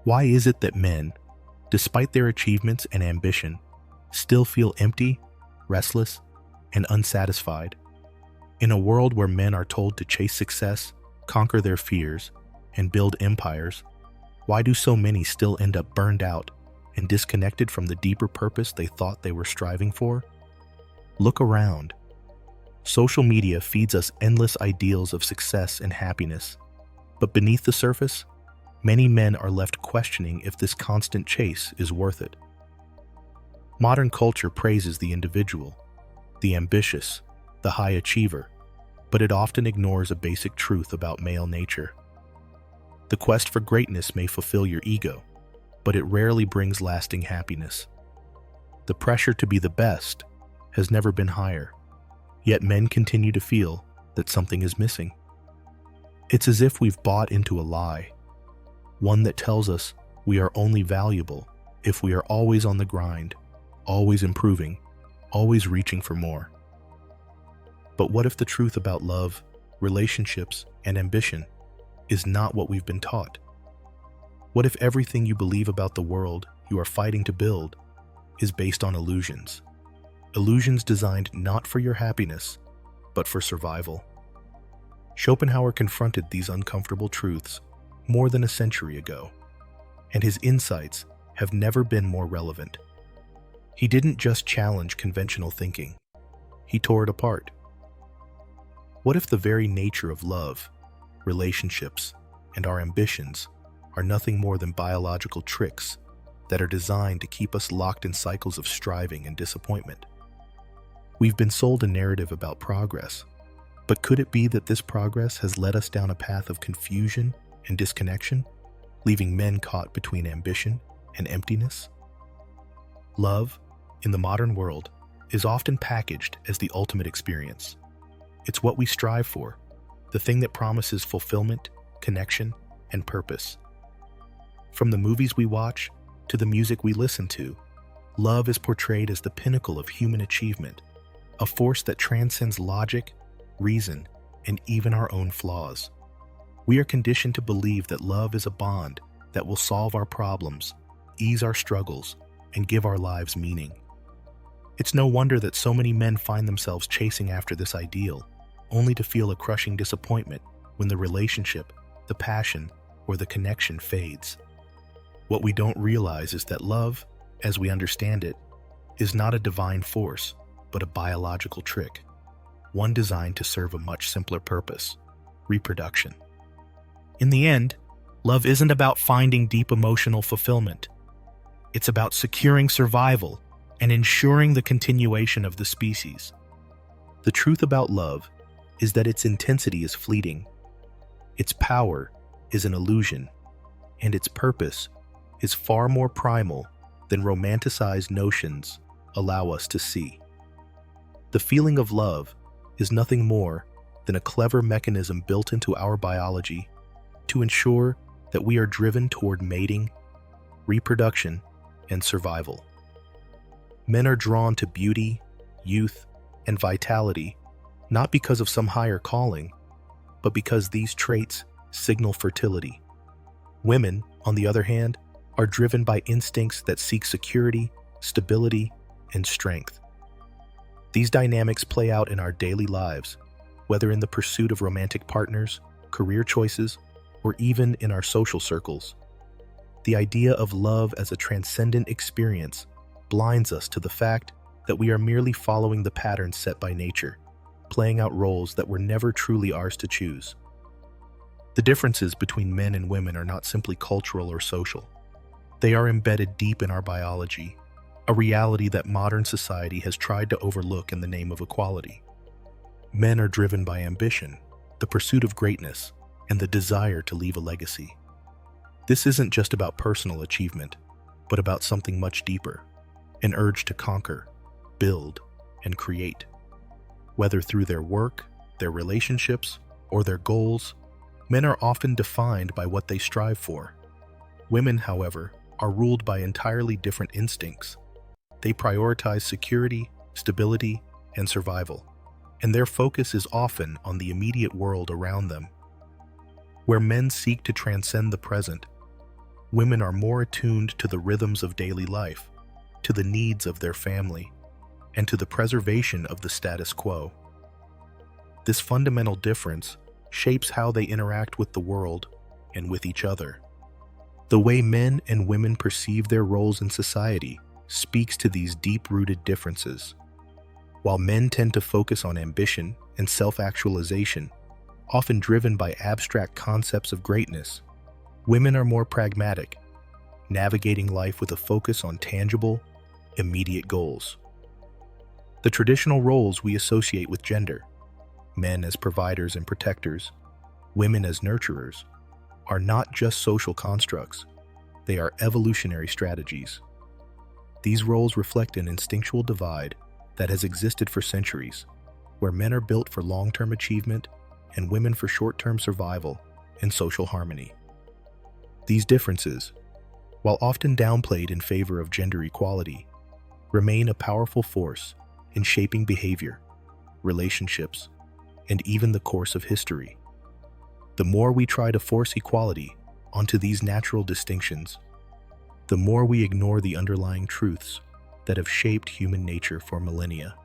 Why is it that men, despite their achievements and ambition, still feel empty, restless, and unsatisfied? In a world where men are told to chase success, conquer their fears, and build empires, why do so many still end up burned out and disconnected from the deeper purpose they thought they were striving for? Look around. Social media feeds us endless ideals of success and happiness, but beneath the surface, many men are left questioning if this constant chase is worth it. Modern culture praises the individual, the ambitious, the high achiever, but it often ignores a basic truth about male nature. The quest for greatness may fulfill your ego, but it rarely brings lasting happiness. The pressure to be the best has never been higher, yet men continue to feel that something is missing. It's as if we've bought into a lie, one that tells us we are only valuable if we are always on the grind, always improving, always reaching for more. But what if the truth about love, relationships, and ambition is not what we've been taught? What if everything you believe about the world you are fighting to build is based on illusions? Illusions designed not for your happiness, but for survival. Schopenhauer confronted these uncomfortable truths more than a century ago, and his insights have never been more relevant. He didn't just challenge conventional thinking, he tore it apart. What if the very nature of love, relationships, and our ambitions are nothing more than biological tricks that are designed to keep us locked in cycles of striving and disappointment? We've been sold a narrative about progress, but could it be that this progress has led us down a path of confusion and disconnection, leaving men caught between ambition and emptiness? Love, in the modern world, is often packaged as the ultimate experience. It's what we strive for, the thing that promises fulfillment, connection, and purpose. From the movies we watch to the music we listen to, love is portrayed as the pinnacle of human achievement, a force that transcends logic, reason, and even our own flaws. We are conditioned to believe that love is a bond that will solve our problems, ease our struggles, and give our lives meaning. It's no wonder that so many men find themselves chasing after this ideal, only to feel a crushing disappointment when the relationship, the passion, or the connection fades. What we don't realize is that love, as we understand it, is not a divine force, but a biological trick, one designed to serve a much simpler purpose: reproduction. In the end, love isn't about finding deep emotional fulfillment. It's about securing survival and ensuring the continuation of the species. The truth about love is that its intensity is fleeting, its power is an illusion, and its purpose is far more primal than romanticized notions allow us to see. The feeling of love is nothing more than a clever mechanism built into our biology to ensure that we are driven toward mating, reproduction, and survival. Men are drawn to beauty, youth, and vitality not because of some higher calling, but because these traits signal fertility. Women, on the other hand, are driven by instincts that seek security, stability, and strength. These dynamics play out in our daily lives, whether in the pursuit of romantic partners, career choices, or even in our social circles. The idea of love as a transcendent experience blinds us to the fact that we are merely following the patterns set by nature, playing out roles that were never truly ours to choose. The differences between men and women are not simply cultural or social. They are embedded deep in our biology, a reality that modern society has tried to overlook in the name of equality. Men are driven by ambition, the pursuit of greatness, and the desire to leave a legacy. This isn't just about personal achievement, but about something much deeper, an urge to conquer, build, and create. Whether through their work, their relationships, or their goals, men are often defined by what they strive for. Women, however, are ruled by entirely different instincts. They prioritize security, stability, and survival, and their focus is often on the immediate world around them. Where men seek to transcend the present, Women are more attuned to the rhythms of daily life, to the needs of their family, and to the preservation of the status quo. This fundamental difference shapes how they interact with the world and with each other. The way men and women perceive their roles in society speaks to these deep-rooted differences. While men tend to focus on ambition and self-actualization, often driven by abstract concepts of greatness, women are more pragmatic, navigating life with a focus on tangible, immediate goals. The traditional roles we associate with gender, men as providers and protectors, women as nurturers, are not just social constructs, they are evolutionary strategies. These roles reflect an instinctual divide that has existed for centuries, where men are built for long-term achievement and women for short-term survival and social harmony. These differences, while often downplayed in favor of gender equality, remain a powerful force in shaping behavior, relationships, and even the course of history. The more we try to force equality onto these natural distinctions, the more we ignore the underlying truths that have shaped human nature for millennia.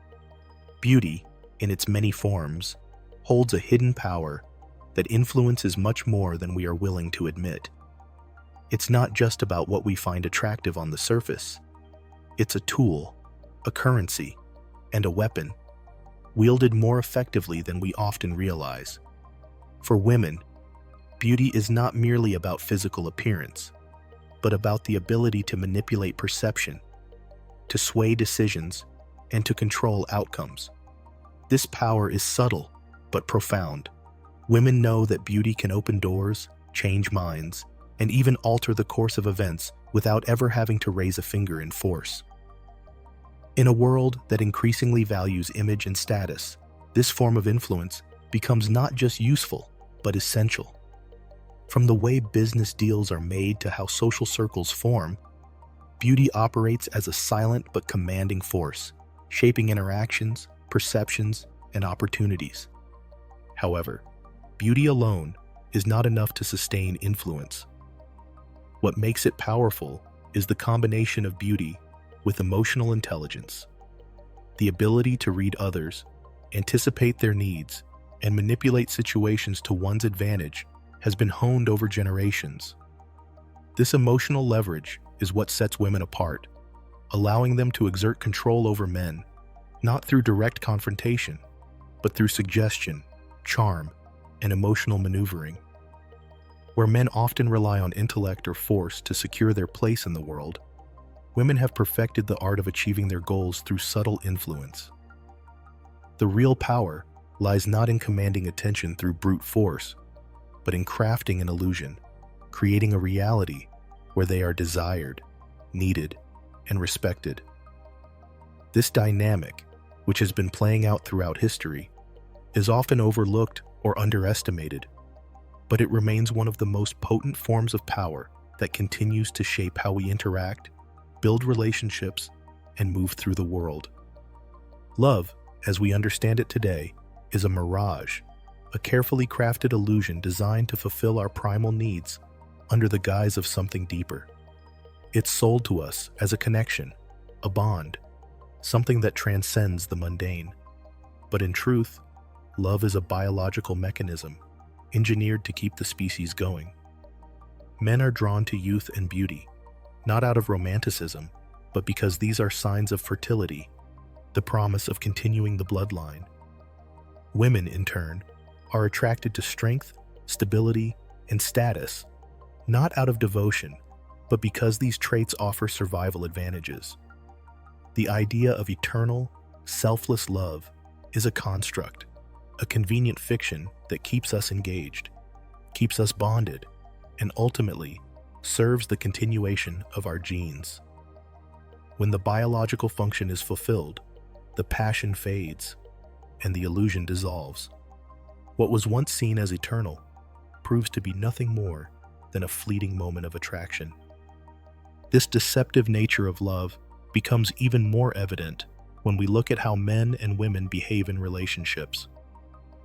Beauty, in its many forms, holds a hidden power that influences much more than we are willing to admit. It's not just about what we find attractive on the surface. It's a tool, a currency, and a weapon, wielded more effectively than we often realize. For women, beauty is not merely about physical appearance, but about the ability to manipulate perception, to sway decisions, and to control outcomes. This power is subtle, but profound. Women know that beauty can open doors, change minds, and even alter the course of events without ever having to raise a finger in force. In a world that increasingly values image and status, this form of influence becomes not just useful, but essential. From the way business deals are made to how social circles form, beauty operates as a silent but commanding force, shaping interactions, perceptions, and opportunities. However, beauty alone is not enough to sustain influence. What makes it powerful is the combination of beauty with emotional intelligence. The ability to read others, anticipate their needs, and manipulate situations to one's advantage has been honed over generations. This emotional leverage is what sets women apart, allowing them to exert control over men, not through direct confrontation, but through suggestion, charm, and emotional maneuvering. Where men often rely on intellect or force to secure their place in the world, women have perfected the art of achieving their goals through subtle influence. The real power lies not in commanding attention through brute force, but in crafting an illusion, creating a reality where they are desired, needed, and respected. This dynamic, which has been playing out throughout history, is often overlooked or underestimated, but it remains one of the most potent forms of power that continues to shape how we interact, build relationships, and move through the world. Love, as we understand it today, is a mirage, a carefully crafted illusion designed to fulfill our primal needs under the guise of something deeper. It's sold to us as a connection, a bond, something that transcends the mundane. But in truth, love is a biological mechanism engineered to keep the species going. Men are drawn to youth and beauty, not out of romanticism, but because these are signs of fertility, the promise of continuing the bloodline. Women, in turn, are attracted to strength, stability, and status, not out of devotion, but because these traits offer survival advantages. The idea of eternal, selfless love is a construct, a convenient fiction that keeps us engaged, keeps us bonded, and ultimately serves the continuation of our genes. When the biological function is fulfilled, the passion fades, and the illusion dissolves. What was once seen as eternal proves to be nothing more than a fleeting moment of attraction. This deceptive nature of love becomes even more evident when we look at how men and women behave in relationships.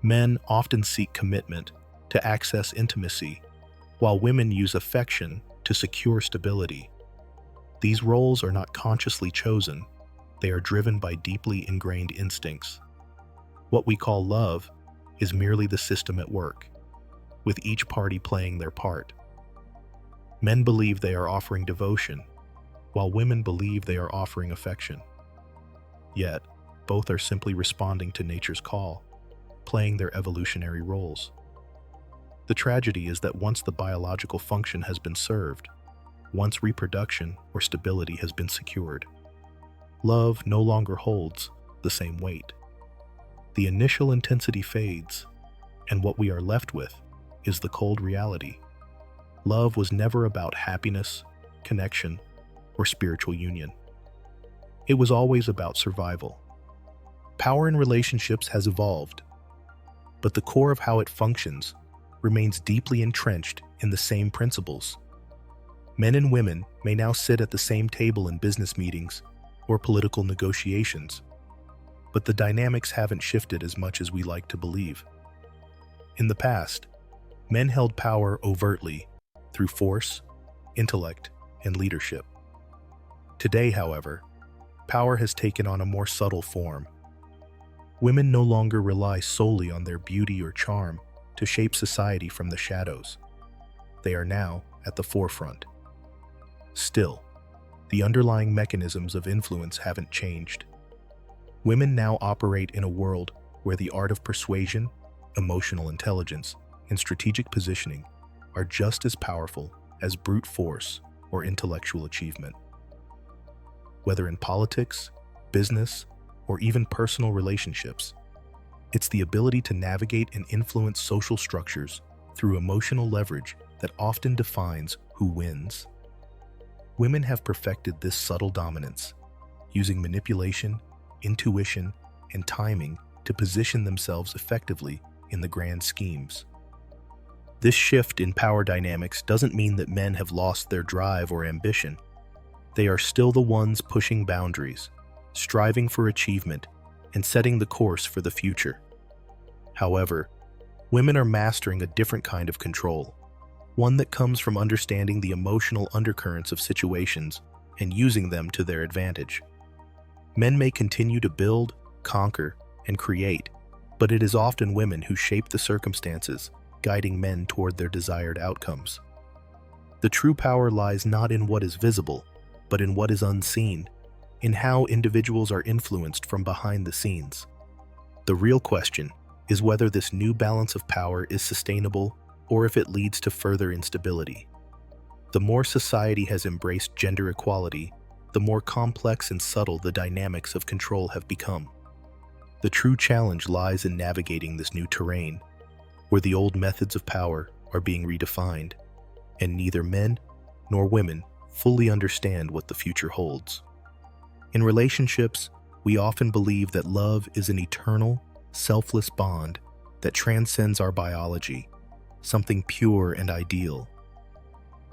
Men often seek commitment to access intimacy, while women use affection to secure stability. These roles are not consciously chosen, they are driven by deeply ingrained instincts. What we call love is merely the system at work, with each party playing their part. Men believe they are offering devotion, while women believe they are offering affection. Yet, both are simply responding to nature's call, playing their evolutionary roles. The tragedy is that once the biological function has been served, once reproduction or stability has been secured, love no longer holds the same weight. The initial intensity fades, and what we are left with is the cold reality. Love was never about happiness, connection, or spiritual union. It was always about survival. Power in relationships has evolved, but the core of how it functions remains deeply entrenched in the same principles. Men and women may now sit at the same table in business meetings or political negotiations, but the dynamics haven't shifted as much as we like to believe. In the past, men held power overtly through force, intellect, and leadership. Today, however, power has taken on a more subtle form. Women no longer rely solely on their beauty or charm to shape society from the shadows. They are now at the forefront. Still, the underlying mechanisms of influence haven't changed. Women now operate in a world where the art of persuasion, emotional intelligence, and strategic positioning are just as powerful as brute force or intellectual achievement. Whether in politics, business, or even personal relationships, it's the ability to navigate and influence social structures through emotional leverage that often defines who wins. Women have perfected this subtle dominance, using manipulation, intuition, and timing to position themselves effectively in the grand schemes. This shift in power dynamics doesn't mean that men have lost their drive or ambition. They are still the ones pushing boundaries, striving for achievement, and setting the course for the future. However, women are mastering a different kind of control, one that comes from understanding the emotional undercurrents of situations and using them to their advantage. Men may continue to build, conquer, and create, but it is often women who shape the circumstances, guiding men toward their desired outcomes. The true power lies not in what is visible, but in what is unseen, in how individuals are influenced from behind the scenes. The real question is whether this new balance of power is sustainable or if it leads to further instability. The more society has embraced gender equality, the more complex and subtle the dynamics of control have become. The true challenge lies in navigating this new terrain, where the old methods of power are being redefined, and neither men nor women fully understand what the future holds. In relationships, we often believe that love is an eternal, selfless bond that transcends our biology, something pure and ideal.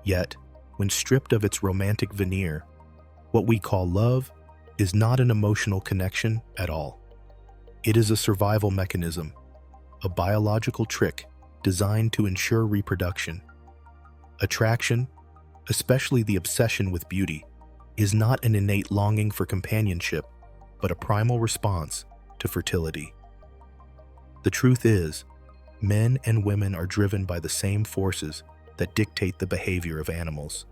Yet, when stripped of its romantic veneer, what we call love is not an emotional connection at all. It is a survival mechanism, a biological trick designed to ensure reproduction. Attraction, especially the obsession with beauty, is not an innate longing for companionship, but a primal response to fertility. The truth is, men and women are driven by the same forces that dictate the behavior of animals.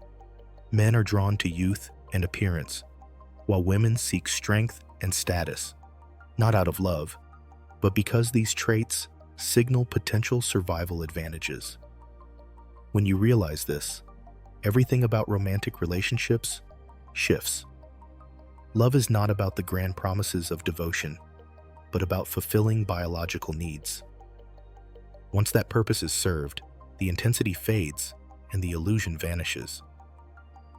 Men are drawn to youth and appearance, while women seek strength and status, not out of love, but because these traits signal potential survival advantages. When you realize this, everything about romantic relationships shifts. Love is not about the grand promises of devotion, but about fulfilling biological needs. Once that purpose is served, the intensity fades and the illusion vanishes.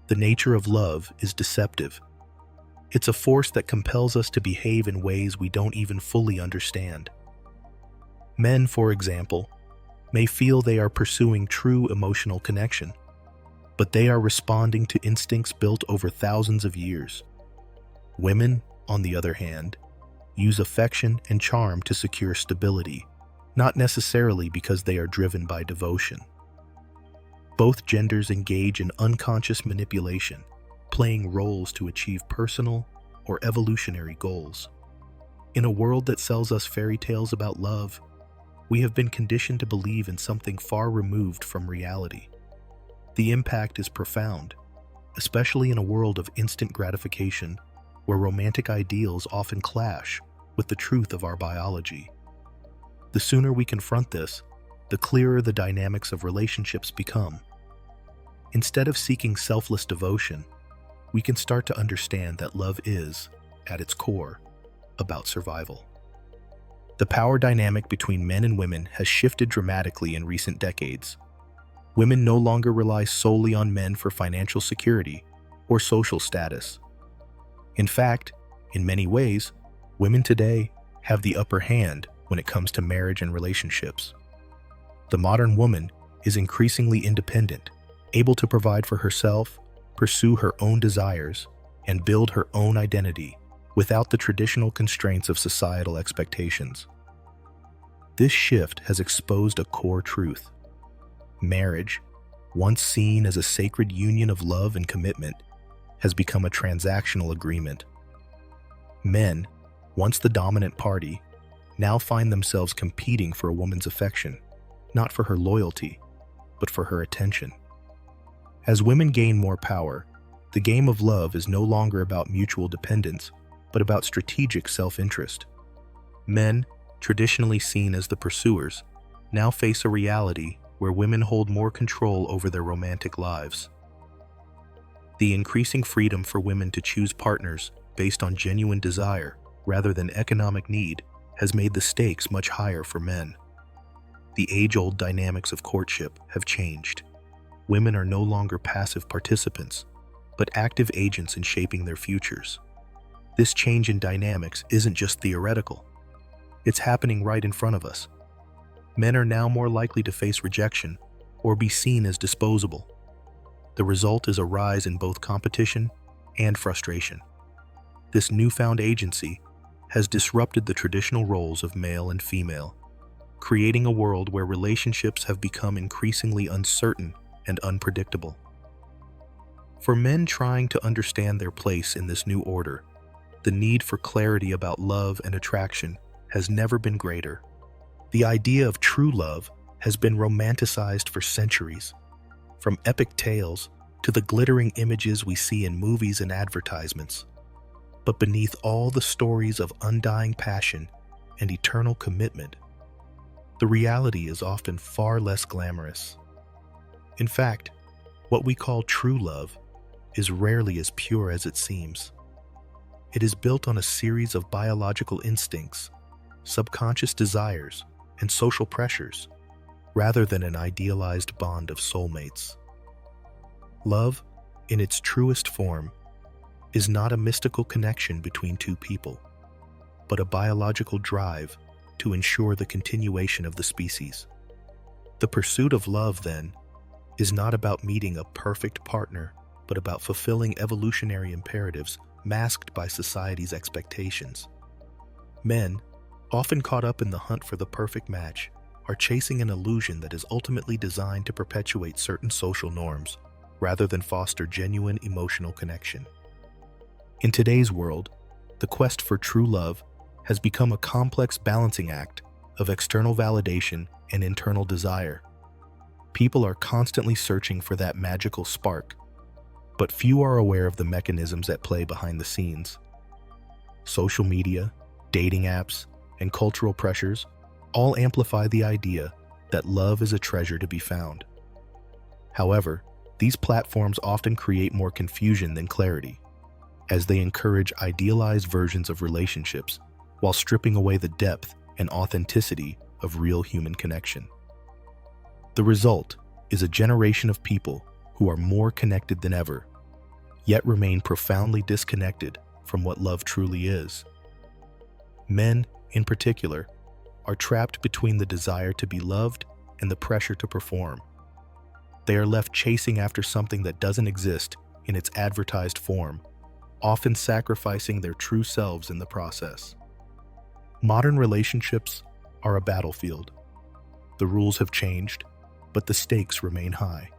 The nature of love is deceptive. It's a force that compels us to behave in ways we don't even fully understand. Men, for example, may feel they are pursuing true emotional connection, but they are responding to instincts built over thousands of years. Women, on the other hand, use affection and charm to secure stability, not necessarily because they are driven by devotion. Both genders engage in unconscious manipulation, playing roles to achieve personal or evolutionary goals. In a world that sells us fairy tales about love, we have been conditioned to believe in something far removed from reality. The impact is profound, especially in a world of instant gratification, where romantic ideals often clash with the truth of our biology. The sooner we confront this, the clearer the dynamics of relationships become. Instead of seeking selfless devotion, we can start to understand that love is, at its core, about survival. The power dynamic between men and women has shifted dramatically in recent decades. Women no longer rely solely on men for financial security or social status. In fact, in many ways, women today have the upper hand when it comes to marriage and relationships. The modern woman is increasingly independent, able to provide for herself, pursue her own desires, and build her own identity without the traditional constraints of societal expectations. This shift has exposed a core truth. Marriage, once seen as a sacred union of love and commitment, has become a transactional agreement. Men, once the dominant party, now find themselves competing for a woman's affection, not for her loyalty, but for her attention. As women gain more power, the game of love is no longer about mutual dependence, but about strategic self-interest. Men, traditionally seen as the pursuers, now face a reality where women hold more control over their romantic lives. The increasing freedom for women to choose partners based on genuine desire rather than economic need has made the stakes much higher for men. The age-old dynamics of courtship have changed. Women are no longer passive participants, but active agents in shaping their futures. This change in dynamics isn't just theoretical. It's happening right in front of us. Men are now more likely to face rejection or be seen as disposable. The result is a rise in both competition and frustration. This newfound agency has disrupted the traditional roles of male and female, creating a world where relationships have become increasingly uncertain and unpredictable. For men trying to understand their place in this new order, the need for clarity about love and attraction has never been greater. The idea of true love has been romanticized for centuries, from epic tales to the glittering images we see in movies and advertisements. But beneath all the stories of undying passion and eternal commitment, the reality is often far less glamorous. In fact, what we call true love is rarely as pure as it seems. It is built on a series of biological instincts, subconscious desires, and social pressures, rather than an idealized bond of soulmates. Love, in its truest form, is not a mystical connection between two people, but a biological drive to ensure the continuation of the species. The pursuit of love, then, is not about meeting a perfect partner, but about fulfilling evolutionary imperatives masked by society's expectations. Men, often caught up in the hunt for the perfect match, are chasing an illusion that is ultimately designed to perpetuate certain social norms, rather than foster genuine emotional connection. In today's world, the quest for true love has become a complex balancing act of external validation and internal desire. People are constantly searching for that magical spark, but few are aware of the mechanisms at play behind the scenes. Social media, dating apps, and cultural pressures all amplify the idea that love is a treasure to be found. However, these platforms often create more confusion than clarity, as they encourage idealized versions of relationships while stripping away the depth and authenticity of real human connection. The result is a generation of people who are more connected than ever, yet remain profoundly disconnected from what love truly is. Men, in particular, are trapped between the desire to be loved and the pressure to perform. They are left chasing after something that doesn't exist in its advertised form, often sacrificing their true selves in the process. Modern relationships are a battlefield. The rules have changed, but the stakes remain high.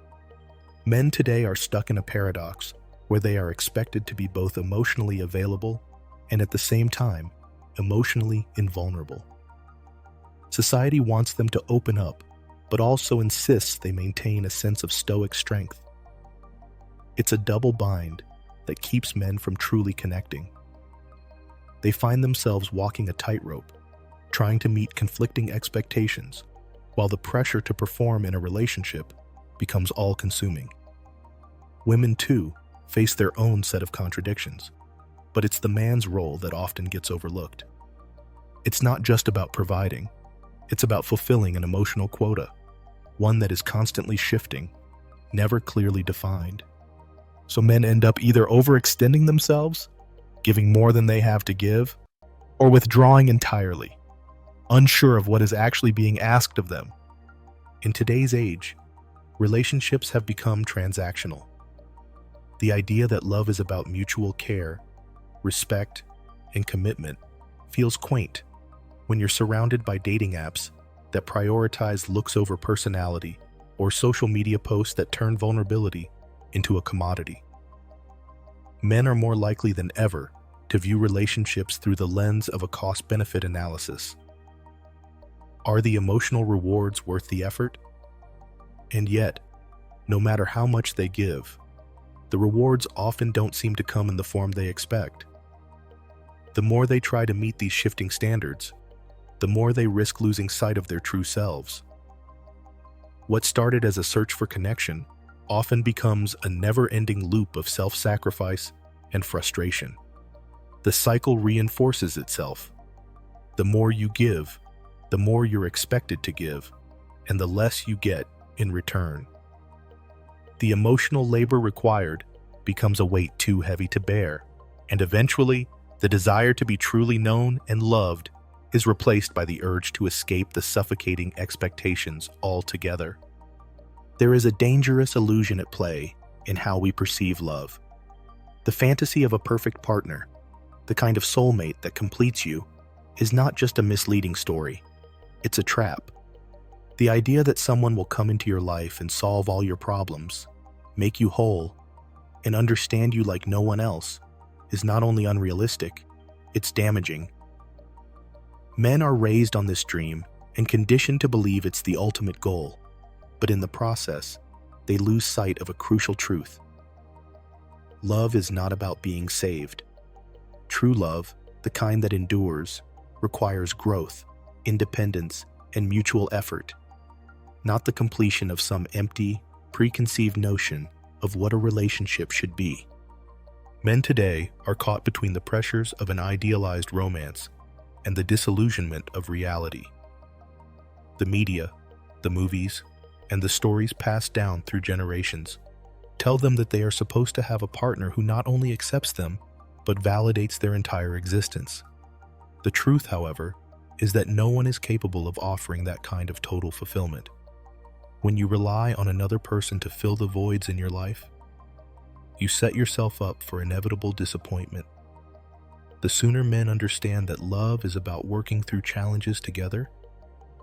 Men today are stuck in a paradox where they are expected to be both emotionally available and at the same time emotionally invulnerable. Society wants them to open up, but also insists they maintain a sense of stoic strength. It's a double bind that keeps men from truly connecting. They find themselves walking a tightrope, trying to meet conflicting expectations, while the pressure to perform in a relationship becomes all-consuming. Women, too, face their own set of contradictions, but it's the man's role that often gets overlooked. It's not just about providing, it's about fulfilling an emotional quota, one that is constantly shifting, never clearly defined. So men end up either overextending themselves, giving more than they have to give, or withdrawing entirely, unsure of what is actually being asked of them. In today's age, relationships have become transactional. The idea that love is about mutual care, respect, and commitment feels quaint when you're surrounded by dating apps that prioritize looks over personality or social media posts that turn vulnerability into a commodity. Men are more likely than ever to view relationships through the lens of a cost-benefit analysis. Are the emotional rewards worth the effort? And yet, no matter how much they give, the rewards often don't seem to come in the form they expect. The more they try to meet these shifting standards, the more they risk losing sight of their true selves. What started as a search for connection often becomes a never-ending loop of self-sacrifice and frustration. The cycle reinforces itself. The more you give, the more you're expected to give, and the less you get in return. The emotional labor required becomes a weight too heavy to bear, and eventually, the desire to be truly known and loved is replaced by the urge to escape the suffocating expectations altogether. There is a dangerous illusion at play in how we perceive love. The fantasy of a perfect partner, the kind of soulmate that completes you, is not just a misleading story. It's a trap. The idea that someone will come into your life and solve all your problems, make you whole, and understand you like no one else is not only unrealistic, it's damaging. Men are raised on this dream and conditioned to believe it's the ultimate goal, but in the process, they lose sight of a crucial truth. Love is not about being saved. True love, the kind that endures, requires growth, independence, and mutual effort, not the completion of some empty, preconceived notion of what a relationship should be. Men today are caught between the pressures of an idealized romance and the disillusionment of reality. The media, the movies, and the stories passed down through generations tell them that they are supposed to have a partner who not only accepts them, but validates their entire existence. The truth, however, is that no one is capable of offering that kind of total fulfillment. When you rely on another person to fill the voids in your life, you set yourself up for inevitable disappointment. The sooner men understand that love is about working through challenges together,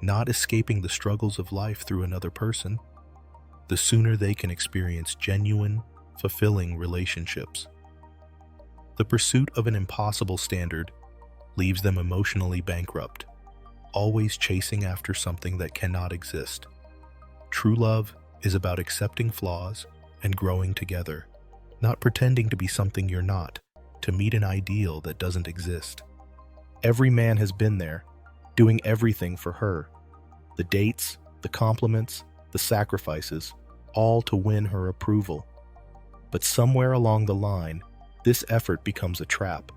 not escaping the struggles of life through another person, the sooner they can experience genuine, fulfilling relationships. The pursuit of an impossible standard leaves them emotionally bankrupt, always chasing after something that cannot exist. True love is about accepting flaws and growing together, not pretending to be something you're not, to meet an ideal that doesn't exist. Every man has been there, doing everything for her. The dates, the compliments, the sacrifices, all to win her approval. But somewhere along the line, this effort becomes a trap.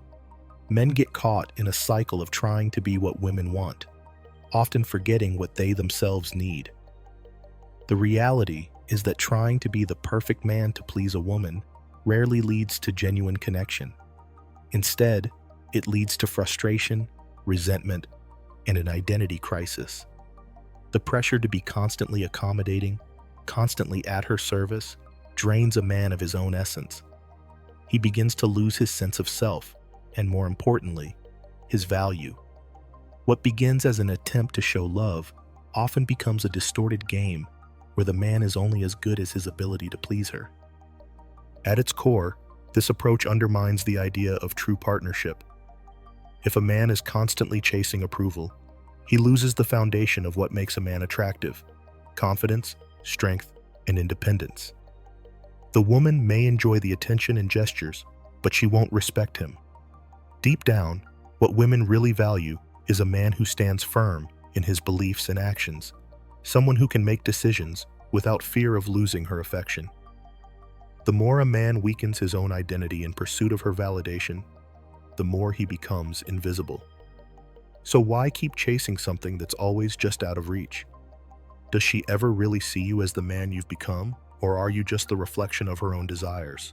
Men get caught in a cycle of trying to be what women want, often forgetting what they themselves need. The reality is that trying to be the perfect man to please a woman rarely leads to genuine connection. Instead, it leads to frustration, resentment, and an identity crisis. The pressure to be constantly accommodating, constantly at her service, drains a man of his own essence. He begins to lose his sense of self, and more importantly, his value. What begins as an attempt to show love often becomes a distorted game where the man is only as good as his ability to please her. At its core, this approach undermines the idea of true partnership. If a man is constantly chasing approval, he loses the foundation of what makes a man attractive: confidence, strength, and independence. The woman may enjoy the attention and gestures, but she won't respect him. Deep down, what women really value is a man who stands firm in his beliefs and actions, someone who can make decisions without fear of losing her affection. The more a man weakens his own identity in pursuit of her validation, the more he becomes invisible. So why keep chasing something that's always just out of reach? Does she ever really see you as the man you've become, or are you just the reflection of her own desires?